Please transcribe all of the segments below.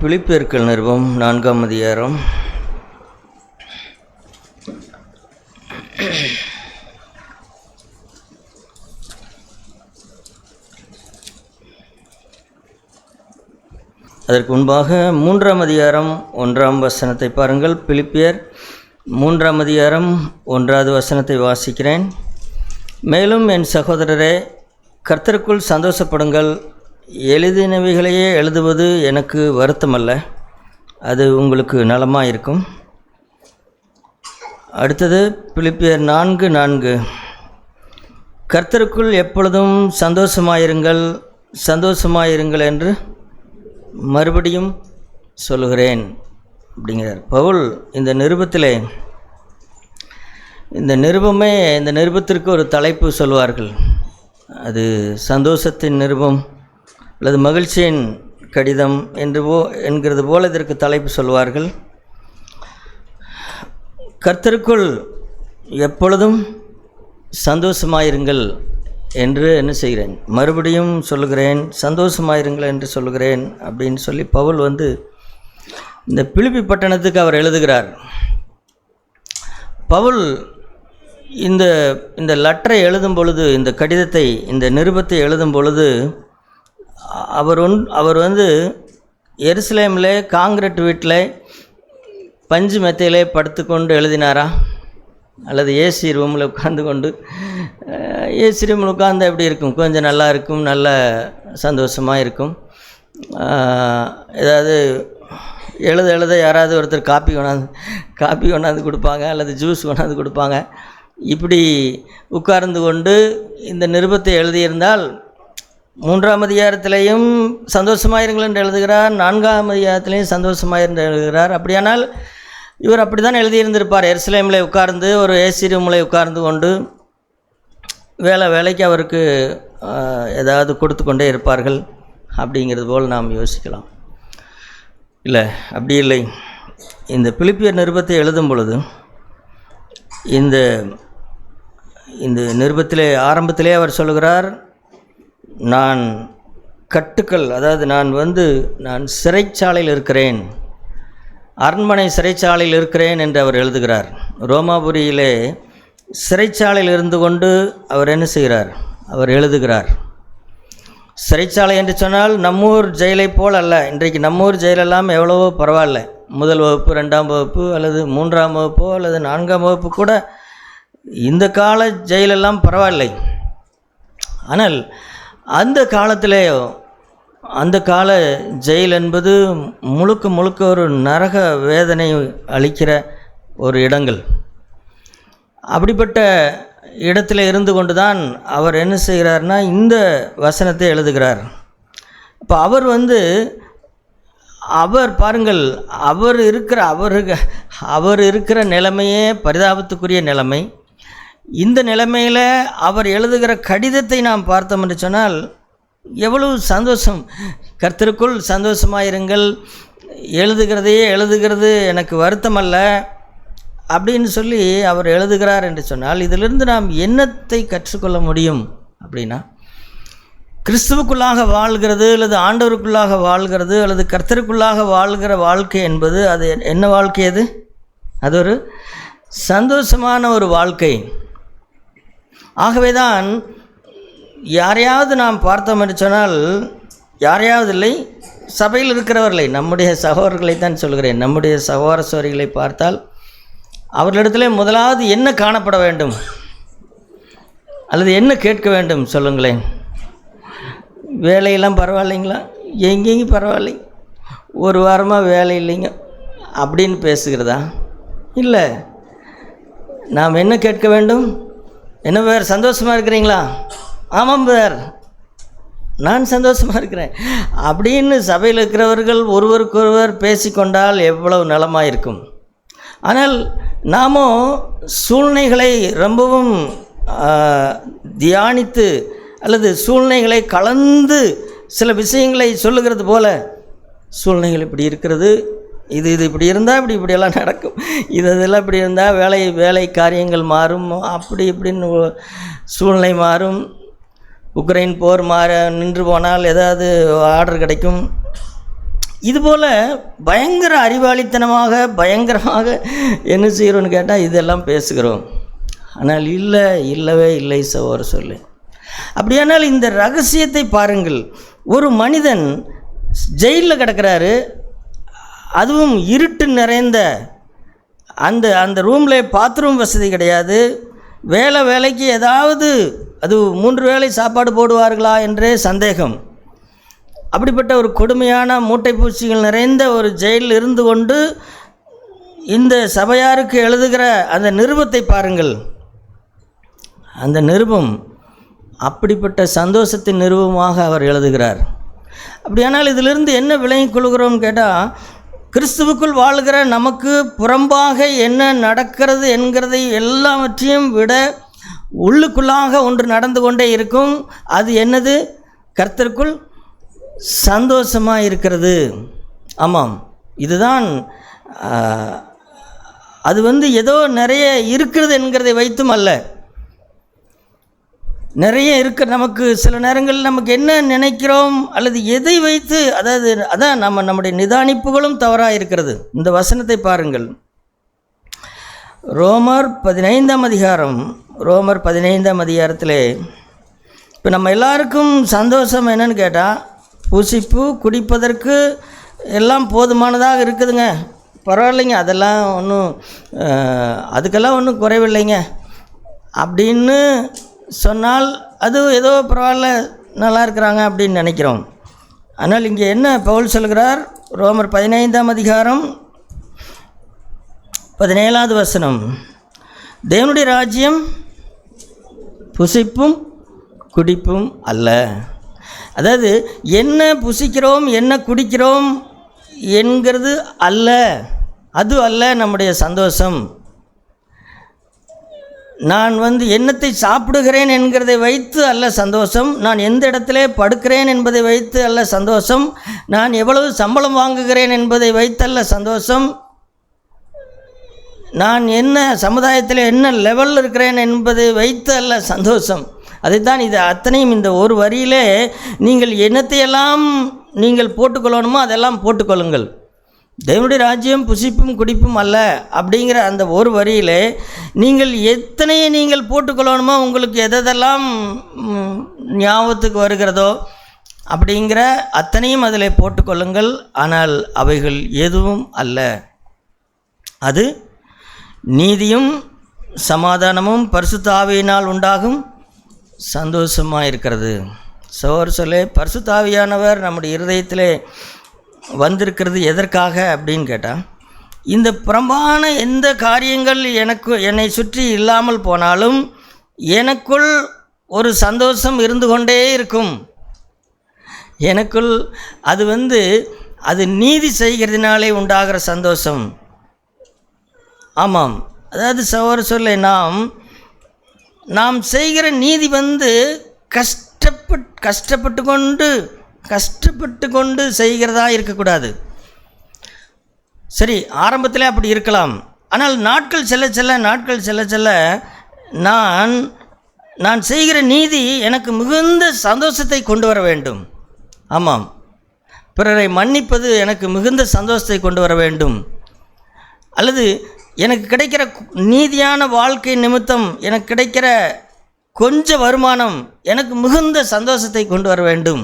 பிலிப்பியர்கள் நிருபம் 4ஆம் அதிகாரம். அதற்கு முன்பாக 3ஆம் அதிகாரம் 1ஆம் வசனத்தை பாருங்கள். பிலிப்பியர் 3ஆம் அதிகாரம் 1வது வசனத்தை வாசிக்கிறேன். மேலும் என் சகோதரரே, கர்த்தருக்குள் சந்தோஷப்படுங்கள். எழுதினவைகளையே எழுதுவது எனக்கு வருத்தமல்ல, அது உங்களுக்கு நலமாக இருக்கும். அடுத்தது பிலிப்பியர் 4:4. கர்த்தருக்குள் எப்பொழுதும் சந்தோஷமாயிருங்கள் சந்தோஷமாயிருங்கள் என்று மறுபடியும் சொல்லுகிறேன் அப்படிங்கிறார் பவுல். இந்த நிருபத்திலே இந்த நிருபத்திற்கு ஒரு தலைப்பு சொல்வார்கள். அது சந்தோஷத்தின் நிருபம் அல்லது மகிழ்ச்சியின் கடிதம் என்கிறது போல இதற்கு தலைப்பு சொல்வார்கள். கர்த்தருக்குள் எப்பொழுதும் சந்தோஷமாயிருங்கள் என்று என்ன செய்கிறேன், மறுபடியும் சொல்லுகிறேன், சந்தோஷமாயிருங்கள் என்று சொல்லுகிறேன் அப்படின்னு சொல்லி பவுல் இந்த பிலிப்பி பட்டணத்துக்கு அவர் எழுதுகிறார். பவுல் இந்த லெட்டரை எழுதும் பொழுது, இந்த கடிதத்தை, இந்த நிருபத்தை எழுதும் பொழுது அவர் எருசலேமில் காங்கிரீட் வீட்டில் பஞ்சு மெத்தையிலே படுத்துக்கொண்டு எழுதினாரா, அல்லது ஏசி ரூமில் உட்கார்ந்து கொண்டு? ஏசி ரூமில் உட்கார்ந்து எப்படி இருக்கும்? கொஞ்சம் நல்லா இருக்கும், நல்ல சந்தோஷமாக இருக்கும். ஏதாவது எழுத யாராவது ஒருத்தர் காப்பி கொண்டாந்து கொடுப்பாங்க, அல்லது ஜூஸ் கொண்டாந்து கொடுப்பாங்க. இப்படி உட்கார்ந்து கொண்டு இந்த நிருபத்தை எழுதியிருந்தால் 3ஆம் அதிகாரத்திலையும் சந்தோஷமாயிருங்கள் என்று எழுதுகிறார், 4ஆம் அதிகாரத்திலையும் சந்தோஷமாயிருந்து எழுதுகிறார். அப்படியானால் இவர் அப்படி தான் எழுதியிருந்திருப்பார். எருசலேமில் உட்கார்ந்து ஒரு ஏசி ரூமில் உட்கார்ந்து கொண்டு வேலைக்கு அவருக்கு ஏதாவது கொடுத்து கொண்டே இருப்பார்கள் அப்படிங்கிறது போல் நாம் யோசிக்கலாம். இல்லை, அப்படி இல்லை. இந்த பிலிப்பியர் நிருபத்தை எழுதும் பொழுது இந்த நிருபத்திலே ஆரம்பத்திலே அவர் சொல்லுகிறார், நான் கட்டுக்கள், அதாவது நான் சிறைச்சாலையில் இருக்கிறேன், அரண்மனை சிறைச்சாலையில் இருக்கிறேன் என்று அவர் எழுதுகிறார். ரோமாபுரியிலே சிறைச்சாலையில் இருந்து கொண்டு அவர் என்ன செய்கிறார், அவர் எழுதுகிறார். சிறைச்சாலை என்று சொன்னால் நம்மூர் ஜெயிலை போல் அல்ல. இன்றைக்கு நம்மூர் ஜெயிலெல்லாம் எவ்வளவோ பரவாயில்ல. 1 வகுப்பு, 2ஆம் வகுப்பு, அல்லது 3ஆம் வகுப்போ அல்லது 4ஆம் வகுப்பு கூட இந்த கால ஜெயிலெல்லாம் பரவாயில்லை. ஆனால் அந்த கால ஜெயில் என்பது முழுக்க ஒரு நரக வேதனை அளிக்கிற ஒரு இடங்கள். அப்படிப்பட்ட இடத்துல இருந்து கொண்டு தான் அவர் என்ன செய்கிறார்னா இந்த வசனத்தை எழுதுகிறார். இப்போ அவர் பாருங்கள், அவர் இருக்கிற நிலைமையே பரிதாபத்துக்குரிய நிலைமை. இந்த நிலைமையில் அவர் எழுதுகிற கடிதத்தை நாம் பார்த்தோம் என்று சொன்னால் எவ்வளவு சந்தோஷம். கர்த்தருக்குள் சந்தோஷமாயிருங்கள், எழுதுகிறது எனக்கு வருத்தமல்ல அப்படின்னு சொல்லி அவர் எழுதுகிறார் என்று சொன்னால், இதிலிருந்து நாம் என்னத்தை கற்றுக்கொள்ள முடியும் அப்படின்னா, கிறிஸ்துவுக்குள்ளாக வாழ்கிறது அல்லது ஆண்டவருக்குள்ளாக வாழ்கிறது அல்லது கர்த்தருக்குள்ளாக வாழ்கிற வாழ்க்கை என்பது அது என்ன வாழ்க்கை? அது ஒரு சந்தோஷமான ஒரு வாழ்க்கை. ஆகவே தான் யாரையாவது நாம் பார்த்தோம் என்று சொன்னால், யாரையாவது இல்லை, சபையில் இருக்கிறவர்களை, நம்முடைய சகோதரர்களை தான் சொல்கிறேன், நம்முடைய சகோதர சோரிகளை பார்த்தால் அவர்களிடத்தில் முதலாவது என்ன காணப்பட வேண்டும் அல்லது என்ன கேட்க வேண்டும் சொல்லுங்களேன். வேலையெல்லாம் பரவாயில்லைங்களா? எங்கேயும் பரவாயில்லை, ஒரு வாரமாக வேலை இல்லைங்க அப்படின்னு பேசுகிறதா? இல்லை, நாம் என்ன கேட்க வேண்டும்? என்ன வேறு சந்தோஷமாக இருக்கிறீங்களா? ஆமாம் வேறு, நான் சந்தோஷமாக இருக்கிறேன் அப்படின்னு சபையில் இருக்கிறவர்கள் ஒருவருக்கொருவர் பேசிக்கொண்டால் எவ்வளவு நலமாக இருக்கும். ஆனால் நாமும் சூழ்நிலைகளை ரொம்பவும் தியானித்து அல்லது சூழ்நிலைகளை கலந்து சில விஷயங்களை சொல்லுகிறது போல, சூழ்நிலைகள் இப்படி இருக்கிறது, இது இப்படி இருந்தால் இப்படியெல்லாம் நடக்கும், இதெல்லாம் இப்படி இருந்தால் வேலை காரியங்கள் மாறும், அப்படி இப்படின்னு சூழ்நிலை மாறும், உக்ரைன் போர் நின்று போனால் ஏதாவது ஆர்டர் கிடைக்கும், இதுபோல் பயங்கர அறிவாளித்தனமாக பயங்கரமாக என்ன செய்கிறோன்னு கேட்டால் இதெல்லாம் பேசுகிறோம். ஆனால் இல்லவே இல்லை சகோதர சொல்லு. அப்படியானால் இந்த ரகசியத்தை பாருங்கள். ஒரு மனிதன் ஜெயிலில் கிடக்கிறாரு, அதுவும் இருட்டு நிறைந்த அந்த ரூமில் பாத்ரூம் வசதி கிடையாது. வேலைக்கு ஏதாவது அது 3 வேளை சாப்பாடு போடுவார்களா என்றே சந்தேகம். அப்படிப்பட்ட ஒரு கொடுமையான மூட்டை பூச்சிகள் நிறைந்த ஒரு ஜெயிலில் இருந்து கொண்டு இந்த சபையாருக்கு எழுதுகிற அந்த நிருபத்தை பாருங்கள். அந்த நிருபம் அப்படிப்பட்ட சந்தோஷத்தின் நிருபமாக அவர் எழுதுகிறார். அப்படியானால் இதிலிருந்து என்ன விளங்கிக் கொள்கிறோம் கேட்டால், கிறிஸ்துவுக்குள் வாழ்கிற நமக்கு புறம்பாக என்ன நடக்கிறது என்கிறதை எல்லாவற்றையும் விட உள்ளுக்குள்ளாக ஒன்று நடந்து கொண்டே இருக்கும். அது என்னது? கர்த்தருக்குள் சந்தோஷமாக இருக்கிறது. ஆமாம், இதுதான். அது ஏதோ நிறைய இருக்கிறது என்கிறதை வைத்தும் அல்ல, நிறைய இருக்க நமக்கு சில நேரங்களில் நமக்கு என்ன நினைக்கிறோம் அல்லது எதை வைத்து, அதான் நம்முடைய நிதானிப்புகளும் தவறாக இருக்கிறது. இந்த வசனத்தை பாருங்கள். ரோமர் 15ஆம் அதிகாரத்தில் இப்போ நம்ம எல்லாருக்கும் சந்தோஷம் என்னன்னு கேட்டால், புசிப்பு குடிப்பதற்கு எல்லாம் போதுமானதாக இருக்குதுங்க, பரவாயில்லைங்க, அதெல்லாம் அதுக்கெல்லாம் ஒன்றும் குறைவில்லைங்க அப்படின்னு சொன்னால் அது ஏதோ பரவாயில்ல, நல்லா இருக்கிறாங்க அப்படின்னு நினைக்கிறோம். ஆனால் இங்கே என்ன பவுல் சொல்கிறார்? ரோமர் 15ஆம் அதிகாரம் 17வது வசனம், தேவனுடைய ராஜ்யம் புசிப்பும் குடிப்பும் அல்ல. அதாவது என்ன புசிக்கிறோம் என்ன குடிக்கிறோம் என்கிறது அல்ல, அது அல்ல நம்முடைய சந்தோஷம். நான் என்னத்தை சாப்பிடுகிறேன் என்கிறதை வைத்து அல்ல சந்தோஷம், நான் எந்த இடத்துல படுக்கிறேன் என்பதை வைத்து அல்ல சந்தோஷம், நான் எவ்வளவு சம்பளம் வாங்குகிறேன் என்பதை வைத்து அல்ல சந்தோஷம், நான் என்ன சமுதாயத்தில் என்ன லெவலில் இருக்கிறேன் என்பதை வைத்து அல்ல சந்தோஷம். அதைத்தான் இது அத்தனையும் இந்த ஒரு வரியிலே நீங்கள் என்னத்தையெல்லாம் நீங்கள் போட்டுக்கொள்ளணுமோ அதெல்லாம் போட்டுக்கொள்ளுங்கள். தேவனுடைய ராஜ்யம் புசிப்பும் குடிப்பும் அல்ல அப்படிங்கிற அந்த ஒரு வரியிலே நீங்கள் எத்தனையை நீங்கள் போட்டுக்கொள்ளணுமோ, உங்களுக்கு எதெல்லாம் ஞாபகத்துக்கு வருகிறதோ அப்படிங்கிற அத்தனையும் அதில் போட்டுக்கொள்ளுங்கள். ஆனால் அவைகள் எதுவும் அல்ல. அது நீதியும் சமாதானமும் பரிசுத்த ஆவியினால் உண்டாகும் சந்தோஷமாக இருக்கிறது. சொல்லே பரிசுத்த ஆவியானவர் நம்முடைய இருதயத்திலே வந்திருக்கிறது எதற்காக அப்படின்னு கேட்டால், இந்த புறம்பான எந்த காரியங்கள் என்னை சுற்றி இல்லாமல் போனாலும் எனக்குள் ஒரு சந்தோஷம் இருந்து கொண்டே இருக்கும். எனக்குள் அது நீதி செய்கிறதுனாலே உண்டாகிற சந்தோஷம். ஆமாம், அதாவது சொல்ல நாம் செய்கிற நீதி கஷ்டப்பட்டு கொண்டு செய்கிறதா இருக்கக்கூடாது. சரி, ஆரம்பத்தில் அப்படி இருக்கலாம். ஆனால் நாட்கள் செல்ல செல்ல நான் செய்கிற நீதி எனக்கு மிகுந்த சந்தோஷத்தை கொண்டு வர வேண்டும். ஆமாம், பிறரை மன்னிப்பது எனக்கு மிகுந்த சந்தோஷத்தை கொண்டு வர வேண்டும். அல்லது எனக்கு கிடைக்கிற நீதியான வாழ்க்கை நிமித்தம் எனக்கு கிடைக்கிற கொஞ்ச வருமானம் எனக்கு மிகுந்த சந்தோஷத்தை கொண்டு வர வேண்டும்.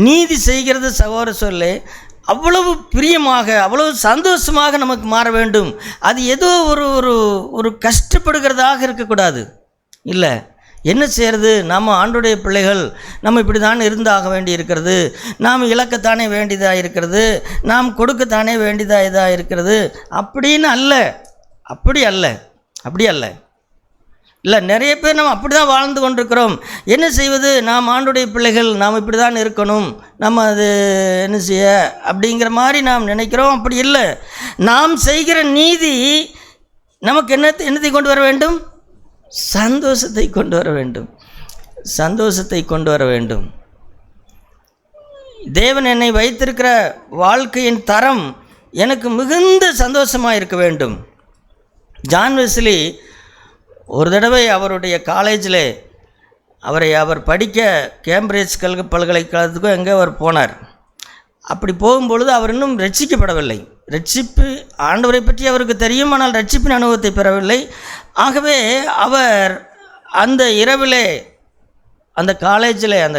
நீதி செய்கிறது சகோதர சொல்லே அவ்வளவு பிரியமாக அவ்வளவு சந்தோஷமாக நமக்கு மாற வேண்டும். அது ஏதோ ஒரு கஷ்டப்படுகிறதாக இருக்கக்கூடாது. இல்லை, என்ன செய்கிறது, நாம் ஆண்டோடைய பிள்ளைகள், நம்ம இப்படி தான் இருந்தாக வேண்டி இருக்கிறது, நாம் இழக்கத்தானே வேண்டியதாக இருக்கிறது, நாம் கொடுக்கத்தானே வேண்டியதாக இருக்கிறது அப்படின்னு அல்ல. அப்படி அல்ல. இல்லை, நிறைய பேர் நம்ம அப்படி தான் வாழ்ந்து கொண்டிருக்கிறோம். என்ன செய்வது, நாம் ஆண்டுடைய பிள்ளைகள், நாம் இப்படி தான் இருக்கணும், நம்ம அது என்ன செய்ய அப்படிங்கிற மாதிரி நாம் நினைக்கிறோம். அப்படி இல்லை. நாம் செய்கிற நீதி நமக்கு என்னத்தை கொண்டு வர வேண்டும்? சந்தோஷத்தை கொண்டு வர வேண்டும். தேவன் என்னை வைத்திருக்கிற வாழ்க்கையின் தரம் எனக்கு மிகுந்த சந்தோஷமாக இருக்க வேண்டும். ஜான் வெஸ்லி ஒரு தடவை அவருடைய காலேஜில் அவர் படிக்க கேம்பிரிட்ஜ் பல்கலைக்கழகத்துக்கும் எங்கே அவர் போனார். அப்படி போகும்பொழுது அவர் இன்னும் ரட்சிக்கப்படவில்லை. ரட்சிப்பு ஆண்டவரை பற்றி அவருக்கு தெரியும், ஆனால் ரட்சிப்பின் அனுபவத்தை பெறவில்லை. ஆகவே அவர் அந்த இரவிலே அந்த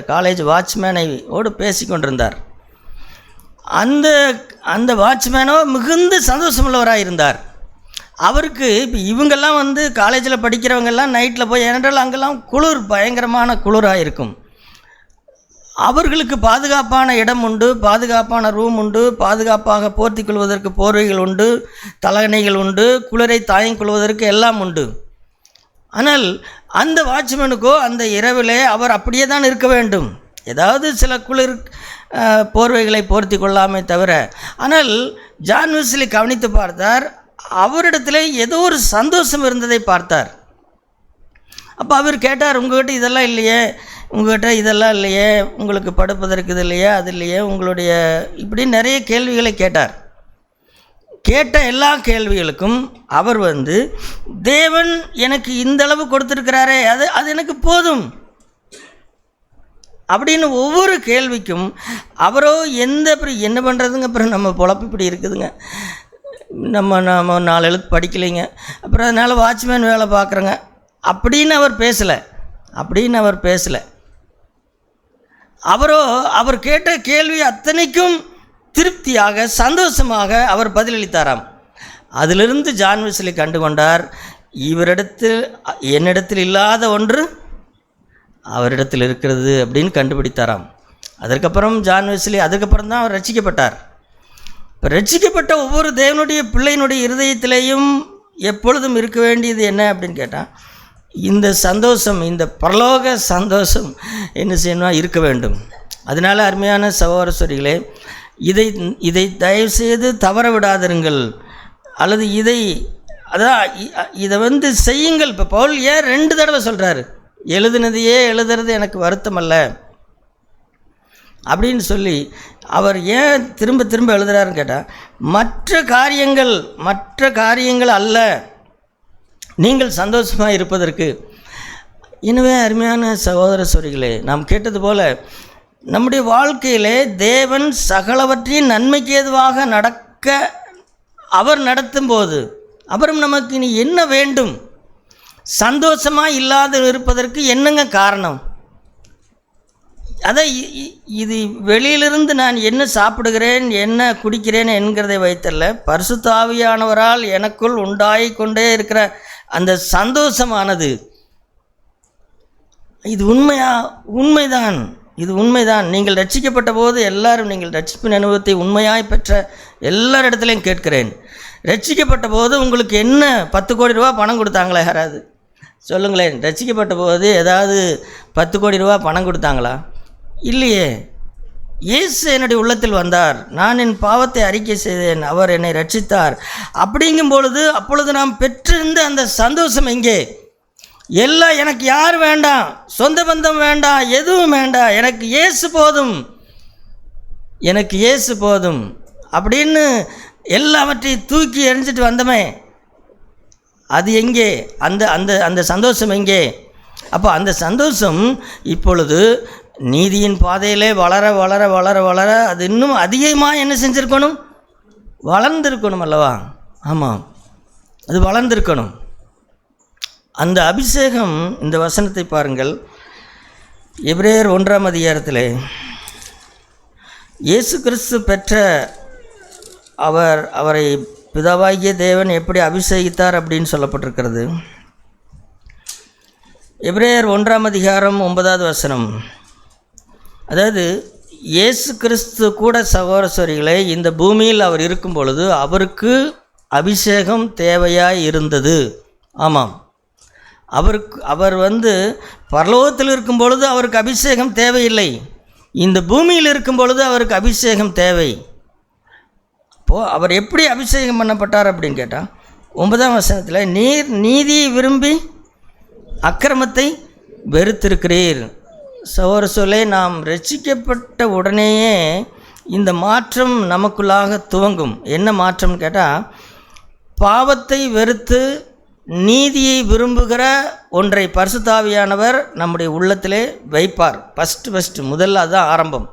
காலேஜ் வாட்ச்மேனோடு பேசி கொண்டிருந்தார். அந்த வாட்ச்மேனோ மிகுந்த சந்தோஷமுள்ளவராக இருந்தார். அவருக்கு இப்போ இவங்கெல்லாம் காலேஜில் படிக்கிறவங்கெல்லாம் நைட்டில் போய், ஏனென்றால் அங்கெல்லாம் பயங்கரமான குளிராக இருக்கும். அவர்களுக்கு பாதுகாப்பான இடம் உண்டு, பாதுகாப்பான ரூம் உண்டு, பாதுகாப்பாக போர்த்தி கொள்வதற்கு போர்வைகள் உண்டு, தலகணைகள் உண்டு, குளிரை தாங்கிக் கொள்வதற்கு எல்லாம் உண்டு. ஆனால் அந்த வாட்ச்மேனுக்கோ அந்த இரவிலே அவர் அப்படியே தான் இருக்க வேண்டும். ஏதாவது சில குளிர் போர்வைகளை போர்த்தி கொள்ளாமே தவிர. ஆனால் ஜான் வெஸ்லி கவனித்து பார்த்தார், அவரிடத்தில் ஏதோ ஒரு சந்தோஷம் இருந்ததை பார்த்தார். அப்போ அவர் கேட்டார், உங்கள்கிட்ட இதெல்லாம் இல்லையே, உங்கள்கிட்ட இதெல்லாம் இல்லையே, உங்களுக்கு படுப்பதற்கு இது இல்லையே, அது இல்லையே, உங்களுடைய இப்படி நிறைய கேள்விகளை கேட்டார். கேட்ட எல்லா கேள்விகளுக்கும் அவர் தேவன் எனக்கு இந்த அளவு கொடுத்துருக்கிறாரே, அது எனக்கு போதும் அப்படின்னு ஒவ்வொரு கேள்விக்கும் அவரோ என்ன பண்ணுறதுங்க, அப்புறம் நம்ம பொழப்பு இப்படி இருக்குதுங்க, நம்ம 4 எழுத்து படிக்கலைங்க, அப்புறம் அதனால் வாட்ச்மேன் வேலை பார்க்குறேங்க அப்படின்னு அவர் பேசலை. அவர் கேட்ட கேள்வி அத்தனைக்கும் திருப்தியாக சந்தோஷமாக அவர் பதிலளித்தாராம். அதிலிருந்து ஜான் வெஸ்லி கண்டுகொண்டார், என்னிடத்தில் இல்லாத ஒன்று அவரிடத்தில் இருக்கிறது அப்படின்னு கண்டுபிடித்தாராம். அதற்கப்புறம் ஜான் வெஸ்லி தான் அவர் ரட்சிக்கப்பட்டார். இப்போ ரட்சிக்கப்பட்ட ஒவ்வொரு தேவனுடைய பிள்ளையினுடைய இருதயத்திலேயும் எப்பொழுதும் இருக்க வேண்டியது என்ன அப்படின்னு கேட்டால், இந்த சந்தோஷம், இந்த பரலோக சந்தோஷம் என்ன செய்யணும், இருக்க வேண்டும். அதனால் அருமையான சகோதரர்களே, இதை தயவுசெய்து தவற விடாதிருங்கள், அல்லது இதை செய்யுங்கள். இப்போ பவுல் ஏன் 2 தடவை சொல்கிறாரு, எழுதுனதையே எழுதுறது எனக்கு வருத்தம் அல்ல அப்படின்னு சொல்லி அவர் ஏன் திரும்ப திரும்ப எழுதுகிறாருன்னு கேட்டால், மற்ற காரியங்கள் அல்ல, நீங்கள் சந்தோஷமாக இருப்பதற்கு. எனவே அருமையான சகோதர சகோதரிகளே, நாம் கேட்டது போல் நம்முடைய வாழ்க்கையிலே தேவன் சகலவற்றையும் நன்மைக்கு ஏதுவாக நடக்க அவர் நடத்தும் போது, அப்புறம் நமக்கு இனி என்ன வேண்டும், சந்தோஷமாக இல்லாத இருப்பதற்கு என்னங்க காரணம்? அதை இது வெளியிலிருந்து நான் என்ன சாப்பிடுகிறேன், என்ன குடிக்கிறேன் என்கிறதை வைத்தல்ல, பரிசுத்த ஆவியானவரால் எனக்குள் உண்டாகி கொண்டே இருக்கிற அந்த சந்தோஷமானது, இது உண்மைதான். நீங்கள் ரட்சிக்கப்பட்ட போது எல்லாரும், நீங்கள் ரட்சிப்பின் அனுபவத்தை உண்மையாய் பெற்ற எல்லாரிடத்துலையும் கேட்கிறேன், ரட்சிக்கப்பட்ட போது உங்களுக்கு என்ன 10 கோடி ரூபா பணம் கொடுத்தாங்களா? யாராவது சொல்லுங்களேன். ரட்சிக்கப்பட்ட போது ஏதாவது 10 கோடி ரூபா பணம் கொடுத்தாங்களா? இல்லையே. இயேசு என்னுடைய உள்ளத்தில் வந்தார், நான் என் பாவத்தை அறிக்கை செய்தேன், அவர் என்னை ரட்சித்தார். அப்படிங்கும் அப்பொழுது நாம் பெற்றிருந்த அந்த சந்தோஷம் எங்கே? எல்லாம் எனக்கு யார் வேண்டாம், சொந்த பந்தம் வேண்டாம், எதுவும் வேண்டாம், எனக்கு இயேசு போதும் அப்படின்னு எல்லாவற்றையும் தூக்கி எறிஞ்சிட்டு வந்தமே, அது எங்கே? அந்த சந்தோஷம் எங்கே? அப்போ அந்த சந்தோஷம் இப்பொழுது நீதியின் பாதையிலே வளர வளர வளர வளர அது இன்னும் அதிகமாக என்ன செஞ்சுருக்கணும்? வளர்ந்துருக்கணும் அல்லவா? ஆமாம், அது வளர்ந்துருக்கணும். அந்த அபிஷேகம், இந்த வசனத்தை பாருங்கள், எபிரேயர் 1ஆம் அதிகாரத்தில் இயேசு கிறிஸ்து பெற்ற அவரை பிதாவாகிய தேவன் எப்படி அபிஷேகித்தார் அப்படின்னு சொல்லப்பட்டிருக்கிறது. எபிரேயர் 1ஆம் அதிகாரம் 9வது வசனம். அதாவது இயேசு கிறிஸ்து கூட சகோதரர்களே, இந்த பூமியில் அவர் இருக்கும் பொழுது அவருக்கு அபிஷேகம் தேவையாய் இருந்தது. ஆமாம், அவர் பரலோகத்தில் இருக்கும் பொழுது அவருக்கு அபிஷேகம் தேவையில்லை, இந்த பூமியில் இருக்கும் பொழுது அவருக்கு அபிஷேகம் தேவை. அப்போது அவர் எப்படி அபிஷேகம் பண்ணப்பட்டார் அப்படின்னு கேட்டால், 9ஆம் வசனத்தில், நீர் நீதியை விரும்பி அக்கிரமத்தை வெறுத்திருக்கிறீர். சகோதரர்களே, நாம் ரட்சிக்கப்பட்ட உடனேயே இந்த மாற்றம் நமக்குள்ளாக துவங்கும். என்ன மாற்றம்னு கேட்டால், பாவத்தை வெறுத்து நீதியை விரும்புகிற ஒன்றை பரிசுத்த ஆவியானவர் நம்முடைய உள்ளத்திலே வைப்பார். ஃபஸ்ட்டு முதல்ல அதுதான் ஆரம்பம்.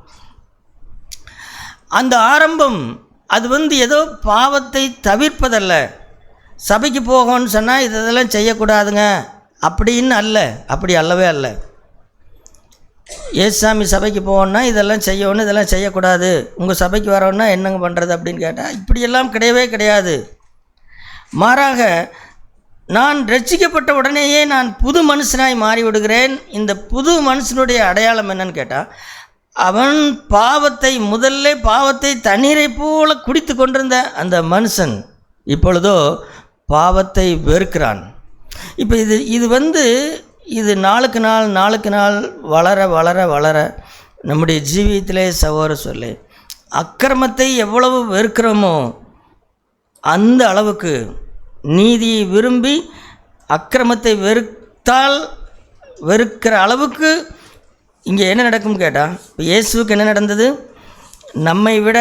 அந்த ஆரம்பம் அது ஏதோ பாவத்தை தவிர்ப்பதல்ல. சபைக்கு போகணும்னு சொன்னால் இதெல்லாம் செய்யக்கூடாதுங்க அப்படின்னு அல்ல, அப்படி அல்லவே அல்ல. ஏசாமி சபைக்கு போகணுன்னா இதெல்லாம் செய்யணும், இதெல்லாம் செய்யக்கூடாது, உங்கள் சபைக்கு வரணுன்னா என்னங்க பண்ணுறது அப்படின்னு கேட்டால் இப்படியெல்லாம் கிடையவே கிடையாது. மாறாக நான் ரட்சிக்கப்பட்ட உடனேயே நான் புது மனுஷனாய் மாறிவிடுகிறேன். இந்த புது மனுஷனுடைய அடையாளம் என்னன்னு கேட்டால், அவன் முதல்ல பாவத்தை தண்ணீரை போல குடித்து கொண்டிருந்த அந்த மனுஷன் இப்பொழுதோ பாவத்தை வெறுக்கிறான். இப்போ இது நாளுக்கு நாள் வளர வளர வளர நம்முடைய ஜீவியத்திலே சகோதர சொல்லி அக்கிரமத்தை எவ்வளவு வெறுக்கிறோமோ அந்த அளவுக்கு நீதியை விரும்பி அக்கிரமத்தை வெறுக்கிற அளவுக்கு இங்கே என்ன நடக்கும் கேட்டால், இப்போ இயேசுவுக்கு என்ன நடந்தது? நம்மை விட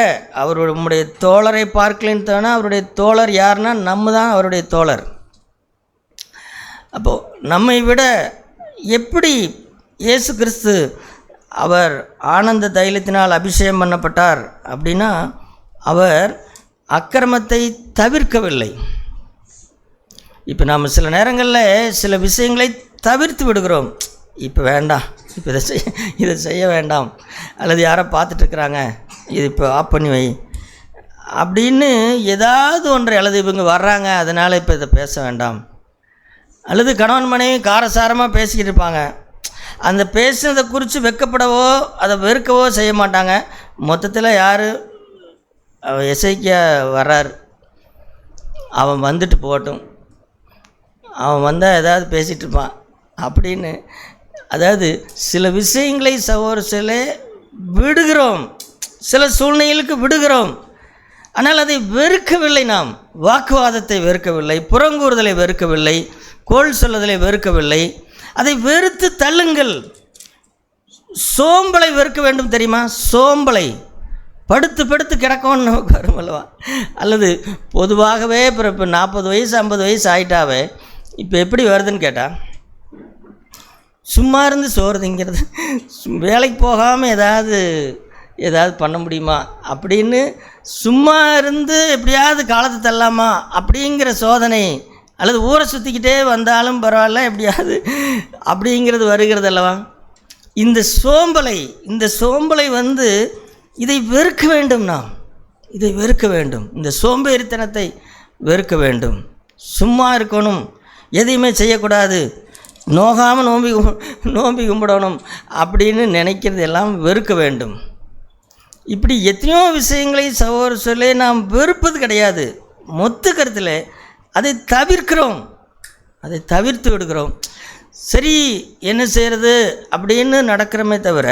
நம்முடைய தோழரை பார்க்கலன்னு தானே. அவருடைய தோழர் யாருன்னா நம்ம தான் அவருடைய தோழர். அப்போது நம்மை விட எப்படி இயேசு கிறிஸ்து அவர் ஆனந்த தைலத்தினால் அபிஷேகம் பண்ணப்பட்டார் அப்படின்னா, அவர் அக்கிரமத்தை தவிர்க்கவில்லை. இப்போ நாம் சில நேரங்களில் சில விஷயங்களை தவிர்த்து விடுகிறோம். இப்போ வேண்டாம், இப்போ இதை செய்ய வேண்டாம், அல்லது யாரோ பார்த்துட்ருக்குறாங்க, இது இப்போ ஆஃப் பண்ணி வை அப்படின்னு ஏதாவது ஒன்றை, அல்லது இவங்க வர்றாங்க அதனால் இப்போ இதை பேச வேண்டாம், அல்லது கணவன் மனைவி காரசாரமாக பேசிக்கிட்டு இருப்பாங்க. அந்த பேசுனதை குறித்து வெட்கப்படவோ அதை வெறுக்கவோ செய்ய மாட்டாங்க. மொத்தத்தில் யார் எசேக்கியா வர்றார், அவன் வந்துட்டு போகட்டும், அவன் வந்தால் ஏதாவது பேசிகிட்டு இருப்பான் அப்படின்னு. அதாவது சில விஷயங்களை சில விடுகிறோம், சில சூழ்நிலைகளுக்கு விடுகிறோம். ஆனால் அதை வெறுக்கவில்லை. நாம் வாக்குவாதத்தை வெறுக்கவில்லை, புறங்கூறுதலை வெறுக்கவில்லை, கோள் சொல்லுதலை வெறுக்கவில்லை. அதை வெறுத்து தள்ளுங்கள். சோம்பலை வெறுக்க வேண்டும் தெரியுமா? சோம்பலை படுத்து படுத்து கிடக்கும்னு நமக்கு வரும் அல்லவா? அல்லது பொதுவாகவே இப்போ 40 வயசு 50 வயசு ஆகிட்டாவே இப்போ எப்படி வருதுன்னு கேட்டால், சும்மா இருந்து சோறு திங்கிறது, வேலைக்கு போகாமல் ஏதாவது பண்ண முடியுமா அப்படின்னு சும்மா இருந்து எப்படியாவது காலத்தை தள்ளலாமா அப்படிங்கிற சோதனை, அல்லது ஊரை சுற்றிக்கிட்டே வந்தாலும் பரவாயில்ல எப்படியாவது அப்படிங்கிறது வருகிறது அல்லவா? இந்த சோம்பலை இதை வெறுக்க வேண்டும். நாம் இதை வெறுக்க வேண்டும். இந்த சோம்பேறித்தனத்தை வெறுக்க வேண்டும். சும்மா இருக்கணும், எதையுமே செய்யக்கூடாது, நோகாமல் நோம்பி கும்பிடணும் அப்படின்னு நினைக்கிறது எல்லாம் வெறுக்க வேண்டும். இப்படி எத்தனையோ விஷயங்களை சொல்லி நாம் வெறுப்பது கிடையாது. மொத்த கருத்தில் அதை தவிர்க்கிறோம், அதை தவிர்த்து விடுகிறோம். சரி என்ன செய்கிறது அப்படின்னு நடக்கிறமே தவிர